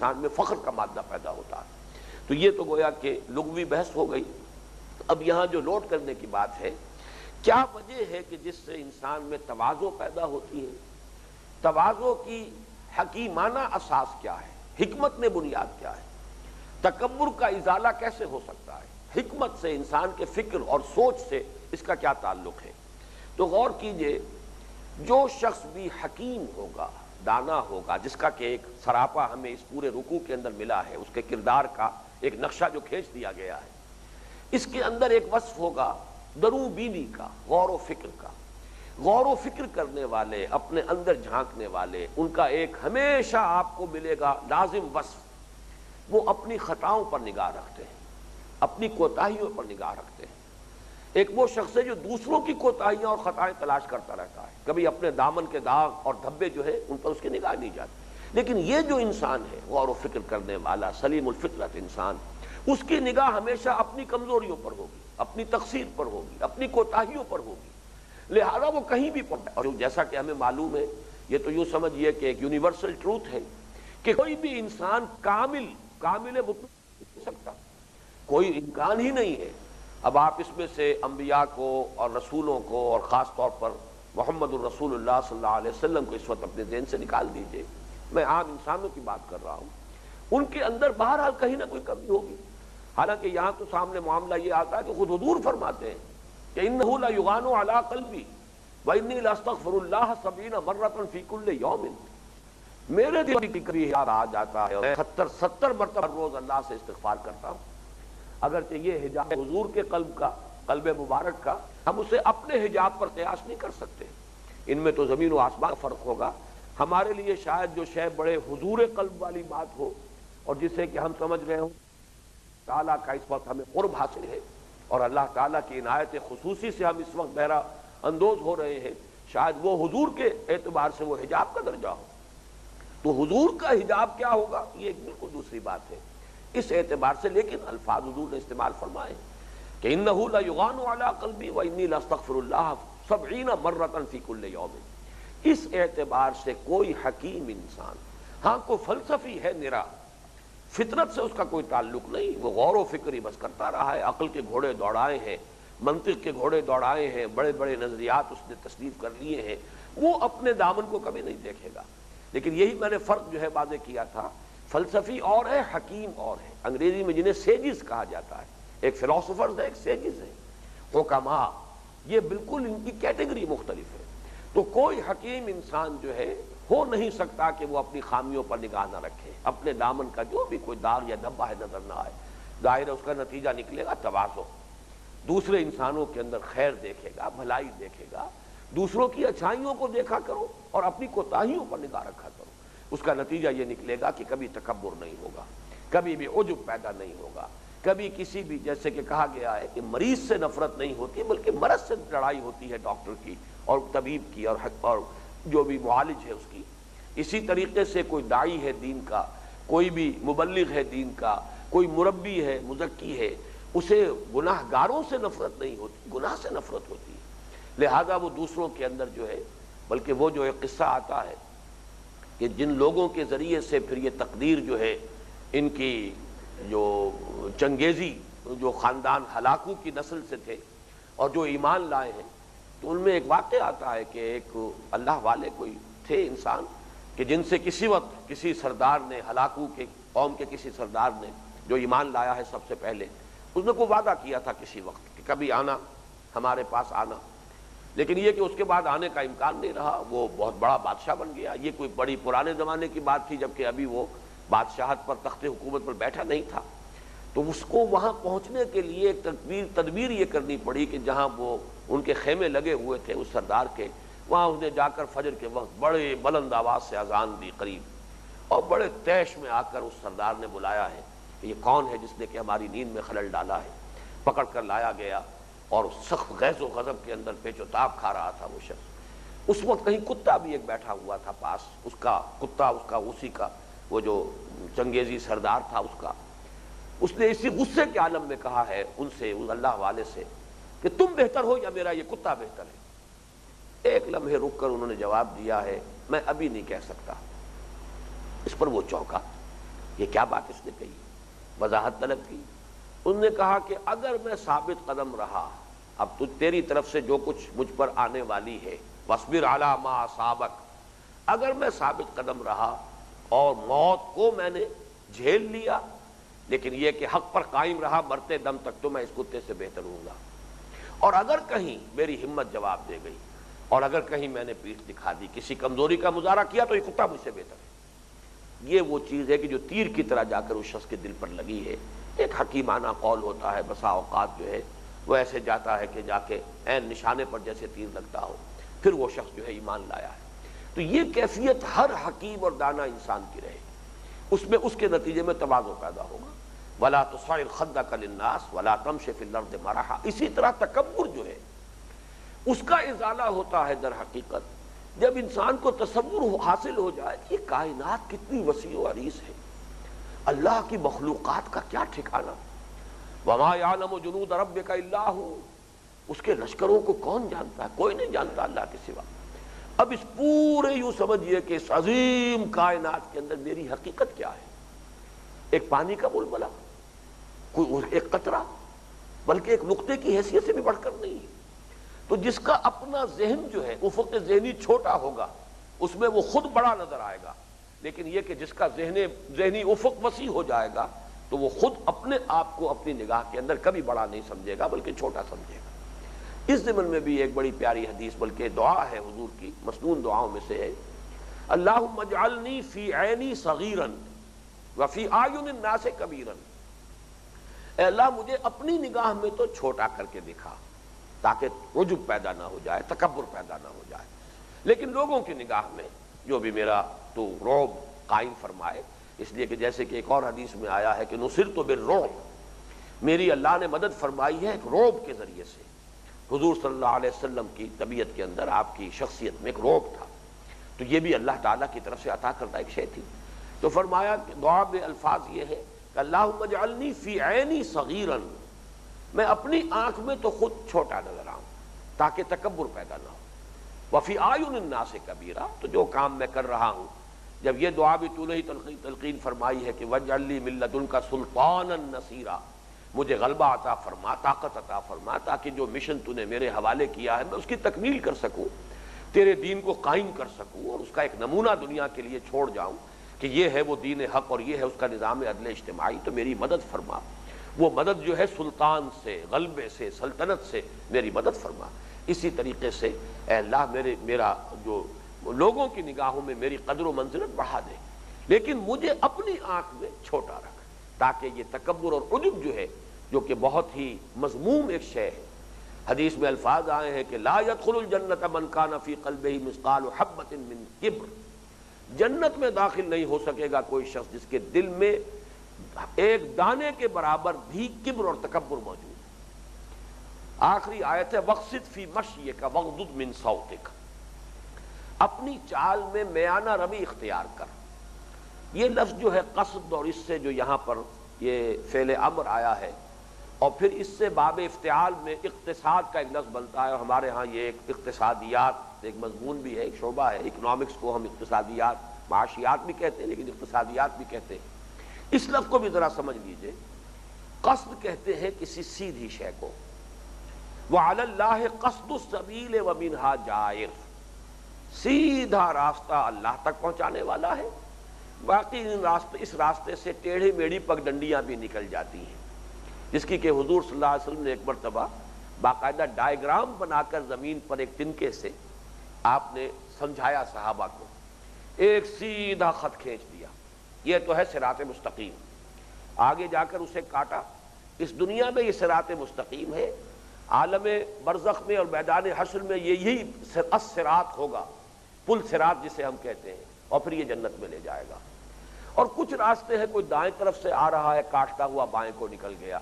انسان میں فخر کا مادہ پیدا ہوتا ہے۔ تو یہ تو گویا کہ لغوی بحث ہو گئی۔ اب یہاں جو نوٹ کرنے کی بات ہے، کیا وجہ ہے کہ جس سے انسان میں تواضع پیدا ہوتی ہے؟ تواضع کی حکیمانہ اساس کیا ہے؟ حکمت نے بنیاد کیا ہے؟ تکبر کا ازالہ کیسے ہو سکتا ہے؟ حکمت سے، انسان کے فکر اور سوچ سے اس کا کیا تعلق ہے؟ تو غور کیجئے، جو شخص بھی حکیم ہوگا، دانا ہوگا، جس کا کہ ایک سراپا ہمیں اس پورے رکوع کے اندر ملا ہے، اس کے کردار کا ایک نقشہ جو کھینچ دیا گیا ہے، اس کے اندر ایک وصف ہوگا درو بینی کا، غور و فکر کا۔ غور و فکر کرنے والے، اپنے اندر جھانکنے والے، ان کا ایک ہمیشہ آپ کو ملے گا لازم وصف، وہ اپنی خطاؤں پر نگاہ رکھتے ہیں، اپنی کوتاہیوں پر نگاہ رکھتے ہیں۔ ایک وہ شخص ہے جو دوسروں کی کوتاہیاں اور خطائیں تلاش کرتا رہتا ہے، کبھی اپنے دامن کے داغ اور دھبے جو ہے ان پر اس کی نگاہ نہیں جاتی۔ لیکن یہ جو انسان ہے، غور و فکر کرنے والا، سلیم الفطرت انسان، اس کی نگاہ ہمیشہ اپنی کمزوریوں پر ہوگی، اپنی تقصیر پر ہوگی، اپنی کوتاہیوں پر ہوگی، لہذا وہ کہیں بھی پڑھتا ہے۔ اور جیسا کہ ہمیں معلوم ہے، یہ تو یوں سمجھیے کہ ایک یونیورسل ٹروتھ ہے کہ کوئی بھی انسان کامل مطلق نہیں ہو سکتا، کوئی امکان ہی نہیں ہے۔ اب آپ اس میں سے انبیاء کو اور رسولوں کو اور خاص طور پر محمد الرسول اللہ صلی اللہ علیہ وسلم کو اس وقت اپنے ذہن سے نکال دیجئے، میں عام انسانوں کی بات کر رہا ہوں، ان کے اندر بہرحال کہیں نہ کوئی کمی ہوگی۔ حالانکہ یہاں تو سامنے معاملہ یہ آتا ہے کہ خود حضور فرماتے ہیں کہ انہ لیغان علی قلبی وانی لاستغفر اللہ 70 مرۃ فی کل یوم، میرے دل کی کبھی یاد آ جاتا ہے اور 70 مرتبہ روز اللہ سے استغفار کرتا ہوں۔ اگرچہ یہ حجاب حضور کے قلب کا، قلب مبارک کا، ہم اسے اپنے حجاب پر قیاس نہیں کر سکتے، ان میں تو زمین و آسمان کا فرق ہوگا۔ ہمارے لیے شاید جو شے بڑے حضور قلب والی بات ہو اور جسے کہ ہم سمجھ رہے ہوں تعالیٰ کا اس وقت ہمیں قرب حاصل ہے اور اللہ تعالیٰ کی عنایت خصوصی سے ہم اس وقت بہرہ اندوز ہو رہے ہیں، شاید وہ حضور کے اعتبار سے وہ حجاب کا درجہ ہو۔ تو حضور کا حجاب کیا ہوگا، یہ ایک بالکل دوسری بات ہے اس اعتبار سے۔ لیکن الفاظ حضور نے استعمال فرمائے کہ انہ لیغان علی قلبی وانی لاستغفر اللہ 70 مرۃ فی کل یوم، اس اعتبار سے کوئی حکیم انسان، ہاں کوئی فلسفی ہے نرا، فطرت سے اس کا کوئی تعلق نہیں، وہ غور و فکر ہی بس کرتا رہا ہے، عقل کے گھوڑے دوڑائے ہیں، منطق کے گھوڑے دوڑائے ہیں، بڑے بڑے نظریات اس نے تصنیف کر لیے ہیں، وہ اپنے دامن کو کبھی نہیں دیکھے گا۔ لیکن یہی میں نے فرق جو ہے واضح کیا تھا، فلسفی اور ہے، حکیم اور ہے۔ انگریزی میں جنہیں سیجز کہا جاتا ہے، ایک فلاسفرز ہے، ایک سیجز ہے، حکماء، یہ بالکل ان کی کیٹیگری مختلف ہے۔ تو کوئی حکیم انسان جو ہے ہو نہیں سکتا کہ وہ اپنی خامیوں پر نگاہ نہ رکھے، اپنے دامن کا جو بھی کوئی داغ یا دھبا ہے نظر نہ آئے، ظاہر ہے اس کا نتیجہ نکلے گا تواضع، دوسرے انسانوں کے اندر خیر دیکھے گا، بھلائی دیکھے گا، دوسروں کی اچھائیوں کو دیکھا کرو اور اپنی کوتاہیوں پر نگاہ رکھا کرو، اس کا نتیجہ یہ نکلے گا کہ کبھی تکبر نہیں ہوگا، کبھی بھی عجب پیدا نہیں ہوگا، کبھی کسی بھی، جیسے کہ کہا گیا ہے کہ مریض سے نفرت نہیں ہوتی بلکہ مرض سے لڑائی ہوتی ہے، ڈاکٹر کی اور طبیب کی اور جو بھی معالج ہے اس کی۔ اسی طریقے سے کوئی داعی ہے دین کا، کوئی بھی مبلغ ہے دین کا، کوئی مربی ہے، مزکی ہے، اسے گناہ گاروں سے نفرت نہیں ہوتی، گناہ سے نفرت ہوتی ہے، لہذا وہ دوسروں کے اندر جو ہے، بلکہ وہ جو ایک قصہ آتا ہے کہ جن لوگوں کے ذریعے سے پھر یہ تقدیر جو ہے، ان کی جو چنگیزی، جو خاندان ہلاکو کی نسل سے تھے اور جو ایمان لائے ہیں، تو ان میں ایک واقعہ آتا ہے کہ ایک اللہ والے کوئی تھے انسان کہ جن سے کسی وقت کسی سردار نے، ہلاکو کے قوم کے کسی سردار نے جو ایمان لایا ہے سب سے پہلے، اس نے کوئی وعدہ کیا تھا کسی وقت کہ کبھی آنا، ہمارے پاس آنا، لیکن یہ کہ اس کے بعد آنے کا امکان نہیں رہا، وہ بہت بڑا بادشاہ بن گیا۔ یہ کوئی بڑی پرانے زمانے کی بات تھی جبکہ ابھی وہ بادشاہت پر، تخت حکومت پر بیٹھا نہیں تھا، تو اس کو وہاں پہنچنے کے لیے ایک تدبیر یہ کرنی پڑی کہ جہاں وہ ان کے خیمے لگے ہوئے تھے اس سردار کے، وہاں اس نے جا کر فجر کے وقت بڑے بلند آواز سے اذان دی قریب، اور بڑے تیش میں آ کر اس سردار نے بلایا ہے کہ یہ کون ہے جس نے کہ ہماری نیند میں خلل ڈالا ہے۔ پکڑ کر لایا گیا اور سخت غیظ و غضب کے اندر پیچ و تاب کھا رہا تھا وہ شخص۔ اس وقت کہیں کتا بھی ایک بیٹھا ہوا تھا پاس، اس کا کتا، اس کا اسی کا وہ جو چنگیزی سردار تھا اس کا، اس نے اسی غصے کے عالم میں کہا ہے ان سے، اس اللہ والے سے، کہ تم بہتر ہو یا میرا یہ کتا بہتر ہے؟ ایک لمحے رک کر انہوں نے جواب دیا ہے، میں ابھی نہیں کہہ سکتا۔ اس پر وہ چونکا، یہ کیا بات اس نے کہی، وضاحت طلب کی. انہوں نے کہا کہ اگر میں ثابت قدم رہا، اب تو تیری طرف سے جو کچھ مجھ پر آنے والی ہے، وَاصْبِرْ عَلَىٰ مَا أَصَابَكَ، اگر میں ثابت قدم رہا اور موت کو میں نے جھیل لیا، لیکن یہ کہ حق پر قائم رہا مرتے دم تک، تو میں اس کتے سے بہتر ہوں گا. اور اگر کہیں میری ہمت جواب دے گئی اور اگر کہیں میں نے پیٹھ دکھا دی، کسی کمزوری کا مظاہرہ کیا، تو یہ کتا مجھ سے بہتر ہے. یہ وہ چیز ہے کہ جو تیر کی طرح جا کر اس شخص کے دل پر لگی ہے. ایک حکیمانہ قول ہوتا ہے، بسا اوقات جو ہے وہ ایسے جاتا ہے کہ جا کے عین نشانے پر جیسے تیر لگتا ہو، پھر وہ شخص جو ہے ایمان لایا ہے. تو یہ کیفیت ہر حکیم اور دانا انسان کی رہے، اس میں اس کے نتیجے میں تواضع پیدا ہوگا. وَلَا تُصَعِّرْ خَدَّكَ لِلنَّاسِ وَلَا تَمْشِ فِي الْأَرْضِ مَرَحًا. اسی طرح تکبر جو ہے اس کا ازالہ ہوتا ہے در حقیقت جب انسان کو تصور حاصل ہو جائے کہ یہ کائنات کتنی وسیع و عریض ہے، اللہ کی مخلوقات کا کیا ٹھکانہ. وَمَا يَعْلَمُ جُنُودَ رَبِّكَ إِلَّا هُوَ. اس کے لشکروں کو کون جانتا ہے؟ کوئی نہیں جانتا اللہ کے سوا. اب اس پورے یوں سمجھیے کہ اس عظیم کائنات کے اندر میری حقیقت کیا ہے. ایک پانی کا بلبلہ، کوئی ایک قطرہ، بلکہ ایک نقطے کی حیثیت سے بھی بڑھ کر نہیں ہے. تو جس کا اپنا ذہن جو ہے افق ذہنی چھوٹا ہوگا اس میں وہ خود بڑا نظر آئے گا، لیکن یہ کہ جس کا ذہنی افق وسیع ہو جائے گا تو وہ خود اپنے آپ کو اپنی نگاہ کے اندر کبھی بڑا نہیں سمجھے گا بلکہ چھوٹا سمجھے گا. اس ضمن میں بھی ایک بڑی پیاری حدیث بلکہ دعا ہے حضور کی مسنون دعاؤں میں سے ہے، اللہم اجعلنی فی عینی صغیرا وفی اعین الناس کبیرا. اے اللہ مجھے اپنی نگاہ میں تو چھوٹا کر کے دکھا تاکہ عجب پیدا نہ ہو جائے، تکبر پیدا نہ ہو جائے، لیکن لوگوں کی نگاہ میں جو بھی میرا تو رعب قائم فرمائے. اس لیے کہ جیسے کہ ایک اور حدیث میں آیا ہے کہ نصرت بالرعب، میری اللہ نے مدد فرمائی ہے ایک رعب کے ذریعے سے. حضور صلی اللہ علیہ وسلم کی طبیعت کے اندر، آپ کی شخصیت میں ایک رعب تھا، تو یہ بھی اللہ تعالیٰ کی طرف سے عطا کردہ ایک شے تھی. تو فرمایا کہ دعا میں الفاظ یہ ہے کہ اللہم اجعلنی فی عینی صغیرا، میں اپنی آنکھ میں تو خود چھوٹا نظر آؤں تاکہ تکبر پیدا نہ ہو. وفی اعین الناس کبیرا، تو جو کام میں کر رہا ہوں، جب یہ دعا بھی تو نے ہی تلقین فرمائی ہے کہ وجعل لی من لدنک سلطانا نصیرا، مجھے غلبہ عطا فرما، طاقت عطا فرما، تاکہ جو مشن تو نے میرے حوالے کیا ہے میں اس کی تکمیل کر سکوں، تیرے دین کو قائم کر سکوں اور اس کا ایک نمونہ دنیا کے لیے چھوڑ جاؤں کہ یہ ہے وہ دین حق اور یہ ہے اس کا نظام عدل اجتماعی. تو میری مدد فرما. وہ مدد جو ہے سلطان سے، غلبے سے، سلطنت سے میری مدد فرما. اسی طریقے سے اے اللہ میرا جو لوگوں کی نگاہوں میں میری قدر و منزلت بڑھا دے، لیکن مجھے اپنی آنکھ میں چھوٹا رکھ تاکہ یہ تکبر اور عجب جو ہے، جو کہ بہت ہی مذموم ایک شے ہے. حدیث میں الفاظ آئے ہیں کہ لا يدخل الجنت من کان فی قلبہ مثقال حبۃ من کبر، جنت میں داخل نہیں ہو سکے گا کوئی شخص جس کے دل میں ایک دانے کے برابر بھی کبر اور تکبر موجود ہے. آخری آیت ہے وقصد فی مشیک وغضض من صوتک، اپنی چال میں میانہ روی اختیار کر. یہ لفظ جو ہے قصد، اور اس سے جو یہاں پر یہ فعل امر آیا ہے اور پھر اس سے باب افتعال میں اقتصاد کا ایک لفظ بنتا ہے، اور ہمارے ہاں یہ ایک اقتصادیات ایک مضمون بھی ہے، ایک شعبہ ہے. اکنامکس کو ہم اقتصادیات، معاشیات بھی کہتے ہیں لیکن اقتصادیات بھی کہتے ہیں. اس لفظ کو بھی ذرا سمجھ لیجئے. قصد کہتے ہیں کسی سیدھی شے کو، وَعَلَى اللَّهِ قَصْدُ السَّبِيلِ وَمِنْهَا جَائِرٌ، سیدھا راستہ اللہ تک پہنچانے والا ہے، باقی اس راستے سے ٹیڑھی میڑھی پگڈنڈیاں بھی نکل جاتی ہیں، جس کی کہ حضور صلی اللہ علیہ وسلم نے ایک مرتبہ باقاعدہ ڈائیگرام بنا کر زمین پر ایک تنکے سے آپ نے سمجھایا صحابہ کو، ایک سیدھا خط کھینچ دیا، یہ تو ہے صراط مستقیم. آگے جا کر اسے کاٹا. اس دنیا میں یہ صراط مستقیم ہے، عالم برزخ میں اور میدان حشر میں یہی الصراط ہوگا، پل صراط جسے ہم کہتے ہیں، اور پھر یہ جنت میں لے جائے گا. اور کچھ راستے ہیں، کوئی دائیں طرف سے آ رہا ہے کاٹتا ہوا بائیں کو نکل گیا،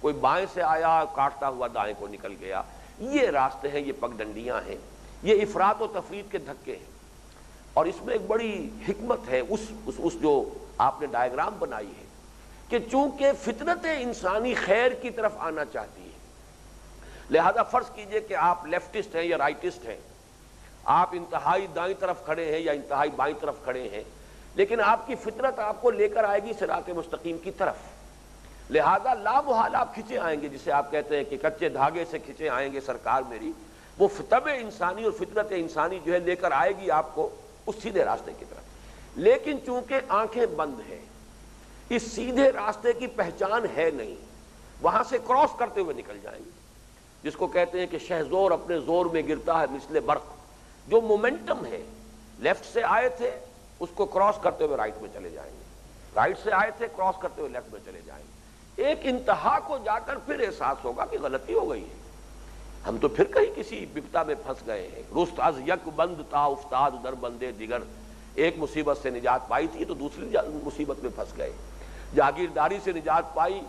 کوئی بائیں سے آیا کاٹتا ہوا دائیں کو نکل گیا. یہ راستے ہیں، یہ پگڈنڈیاں ہیں، یہ افراط و تفرید کے دھکے ہیں. اور اس میں ایک بڑی حکمت ہے اس جو آپ نے ڈائیگرام بنائی ہے کہ چونکہ فطرت انسانی خیر کی طرف آنا چاہتی ہے، لہذا فرض کیجئے کہ آپ لیفٹسٹ ہیں یا رائٹسٹ ہیں، آپ انتہائی دائیں طرف کھڑے ہیں یا انتہائی بائیں طرف کھڑے ہیں، لیکن آپ کی فطرت آپ کو لے کر آئے گی صراط مستقیم کی طرف، لہذا لا محال آپ کھنچے آئیں گے، جسے آپ کہتے ہیں کہ کچے دھاگے سے کھنچے آئیں گے سرکار میری، وہ طبع انسانی اور فطرت انسانی جو ہے لے کر آئے گی آپ کو اس سیدھے راستے کی طرف۔ لیکن چونکہ آنکھیں بند ہیں، اس سیدھے راستے کی پہچان ہے نہیں، وہاں سے کراس کرتے ہوئے نکل جائیں گے، جس کو کہتے ہیں کہ شہزور اپنے زور میں گرتا ہے مثل برق، جو مومنٹم ہے، لیفٹ سے آئے تھے اس کو کراس کرتے ہوئے رائٹ میں چلے جائیں گے، رائٹ سے آئے تھے کراس کرتے ہوئے لیفٹ میں چلے جائیں گے، ایک انتہا کو جا کر پھر احساس ہوگا کہ غلطی ہو گئی ہے، ہم تو پھر کہیں کسی بپتا میں پھنس گئے ہیں، رست از یک بند تا افتاد در بندے دیگر، ایک مصیبت سے نجات پائی تھی تو دوسری مصیبت میں پھنس گئے، جاگیرداری سے نجات پائی،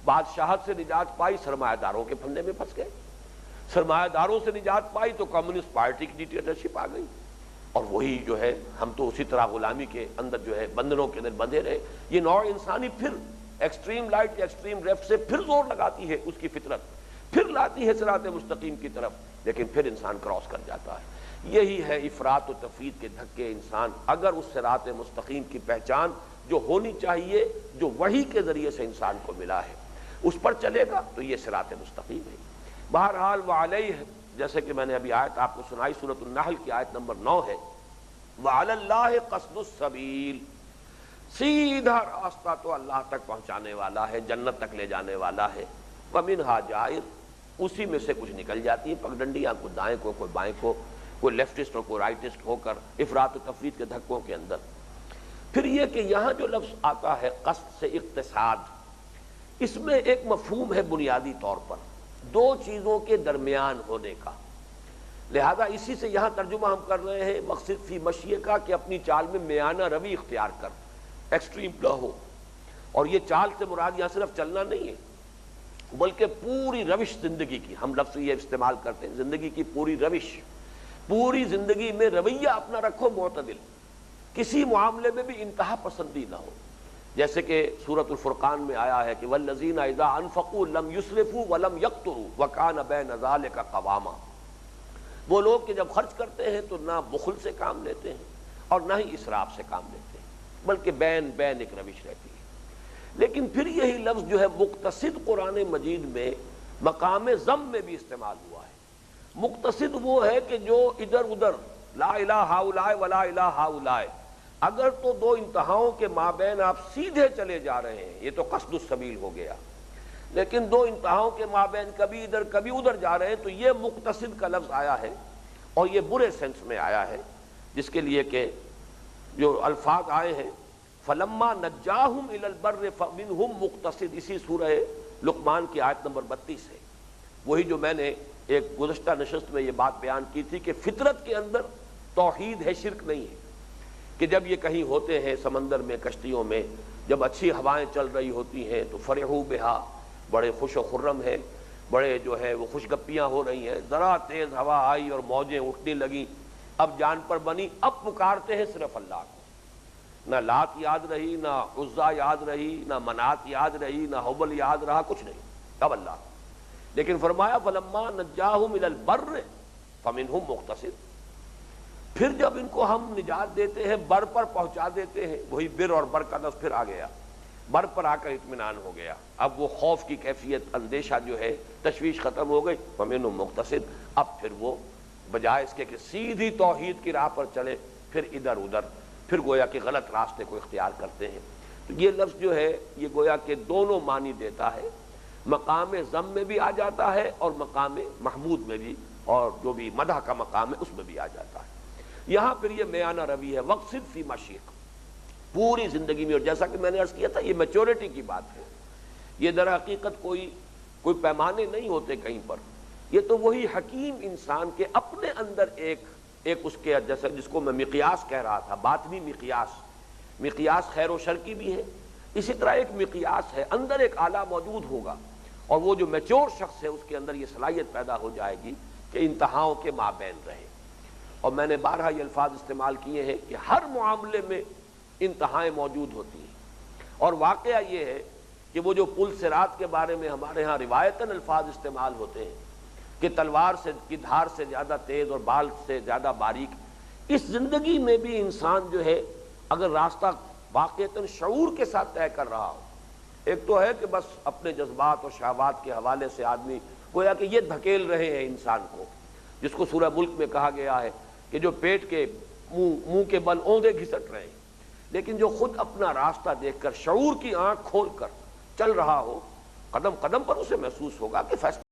بادشاہت سے نجات پائی، سرمایہ داروں کے پھندے میں پھنس گئے، سرمایہ داروں سے نجات پائی تو کمیونسٹ پارٹی کی ڈکٹیٹرشپ آ گئی، اور وہی جو ہے ہم تو اسی طرح غلامی کے اندر جو ہے بندنوں کے اندر بندھے رہے۔ یہ نوع انسانی پھر ایکسٹریم رائٹ یا ایکسٹریم لیفٹ سے پھر زور لگاتی ہے اس کی فطرت، پھر لاتی ہے صراط مستقیم کی طرف، لیکن پھر انسان کراس کر جاتا ہے۔ یہی ہے افراط و تفریط کے دھکے، انسان اگر اس صراط مستقیم کی پہچان جو ہونی چاہیے، جو وحی کے ذریعے سے انسان کو ملا ہے، اس پر چلے گا تو یہ صراط مستقیم ہے۔ بہرحال وعلیہ، جیسے کہ میں نے ابھی آیت آپ کو سنائی، سورۃ النحل کی آیت نمبر 9 ہے، وعلی اللہ قصد السبیل، سیدھا راستہ تو اللہ تک پہنچانے والا ہے، جنت تک لے جانے والا ہے، ومنہا جائر، اسی میں سے کچھ نکل جاتی ہے پگڈنڈیاں، کوئی دائیں کو کوئی بائیں کو، کوئی لیفٹسٹ اور کوئی رائٹسٹ ہو کر افراط و تفریط کے دھکوں کے اندر۔ پھر یہ کہ یہاں جو لفظ آتا ہے قصد سے اقتصاد، اس میں ایک مفہوم ہے بنیادی طور پر دو چیزوں کے درمیان ہونے کا، لہذا اسی سے یہاں ترجمہ ہم کر رہے ہیں مقصد فی مشیے کا، کہ اپنی چال میں میانہ روی اختیار کر، ایکسٹریم نہ ہو۔ اور یہ چال سے مراد یہاں صرف چلنا نہیں ہے، بلکہ پوری روش زندگی کی، ہم لفظ یہ استعمال کرتے ہیں، زندگی کی پوری روش، پوری زندگی میں رویہ اپنا رکھو معتدل، کسی معاملے میں بھی انتہا پسندی نہ ہو، جیسے کہ سورۃ الفرقان میں آیا ہے کہ والذین اذا انفقوا لم یسرفوا ولم یقتروا وکان بین ذلک قواما، وہ لوگ کہ جب خرچ کرتے ہیں تو نہ بخل سے کام لیتے ہیں اور نہ ہی اسراف سے کام لیتے ہیں، بلکہ بین بین ایک روش رہتی ہے۔ لیکن پھر یہی لفظ جو ہے مقتصد قرآن مجید میں مقام ذم میں بھی استعمال ہوا ہے۔ مقتصد وہ ہے کہ جو ادھر ادھر لا الہ ہؤلاء ولا الہ ہؤلاء، اگر تو دو انتہاؤں کے مابین آپ سیدھے چلے جا رہے ہیں، یہ تو قصد السبیل ہو گیا، لیکن دو انتہاؤں کے مابین کبھی ادھر کبھی ادھر جا رہے ہیں تو یہ مقتصد کا لفظ آیا ہے، اور یہ برے سینس میں آیا ہے، جس کے لیے کہ جو الفاظ آئے ہیں فلما نجاہم الی البر فمنہم مقتصد، اسی سورہ لقمان کی آیت نمبر 32 ہے، وہی جو میں نے ایک گزشتہ نشست میں یہ بات بیان کی تھی کہ فطرت کے اندر توحید ہے، شرک نہیں ہے، کہ جب یہ کہیں ہوتے ہیں سمندر میں کشتیوں میں، جب اچھی ہوائیں چل رہی ہوتی ہیں تو فرحوا بہا، بڑے خوش و خرم ہیں، بڑے جو ہے وہ خوش گپیاں ہو رہی ہیں، ذرا تیز ہوا آئی اور موجیں اٹھنے لگیں، اب جان پر بنی، اب پکارتے ہیں صرف اللہ کو، نہ لات یاد رہی، نہ عزا یاد رہی، نہ منات یاد رہی، نہ حبل یاد رہا، کچھ نہیں، اب اللہ کو۔ لیکن فرمایا فلما نجاہم الی البر فمنہم مقتصد، پھر جب ان کو ہم نجات دیتے ہیں، بر پر پہنچا دیتے ہیں، وہی بر اور بر کا لفظ پھر آ گیا، بر پر آ کر اطمینان ہو گیا، اب وہ خوف کی کیفیت، اندیشہ جو ہے، تشویش ختم ہو گئی، فمنہم مقتصد، اب پھر وہ بجائے اس کے کہ سیدھی توحید کی راہ پر چلے، پھر ادھر ادھر، پھر گویا کہ غلط راستے کو اختیار کرتے ہیں۔ تو یہ لفظ جو ہے یہ گویا کہ دونوں معنی دیتا ہے، مقام ذم میں بھی آ جاتا ہے اور مقام محمود میں بھی، اور جو بھی مدح کا مقام ہے اس میں بھی آ جاتا ہے۔ یہاں پھر یہ میانہ روی ہے، وقصد فی مشیق، پوری زندگی میں، اور جیسا کہ میں نے عرض کیا تھا یہ میچورٹی کی بات ہے، یہ در حقیقت کوئی پیمانے نہیں ہوتے کہیں پر، یہ تو وہی حکیم انسان کے اپنے اندر ایک اس کے جیسا جس کو میں مقیاس کہہ رہا تھا، باطنی مقیاس خیر و شر کی بھی ہے، اسی طرح ایک مقیاس ہے، اندر ایک آلہ موجود ہوگا، اور وہ جو میچور شخص ہے اس کے اندر یہ صلاحیت پیدا ہو جائے گی کہ انتہاؤں کے مابین رہے۔ اور میں نے بارہا یہ الفاظ استعمال کیے ہیں کہ ہر معاملے میں انتہائیں موجود ہوتی ہیں، اور واقعہ یہ ہے کہ وہ جو پل صراط کے بارے میں ہمارے ہاں روایتاً الفاظ استعمال ہوتے ہیں کہ تلوار کی دھار سے زیادہ تیز اور بال سے زیادہ باریک، اس زندگی میں بھی انسان جو ہے اگر راستہ واقعتاً شعور کے ساتھ طے کر رہا ہو. ایک تو ہے کہ بس اپنے جذبات اور شہوات کے حوالے سے آدمی گویا کہ یہ دھکیل رہے ہیں انسان کو، جس کو سورہ ملک میں کہا گیا ہے کہ جو پیٹ کے منہ کے بل اوندے گھسٹ رہے ہیں. لیکن جو خود اپنا راستہ دیکھ کر شعور کی آنکھ کھول کر چل رہا ہو، قدم قدم پر اسے محسوس ہوگا کہ فیصلہ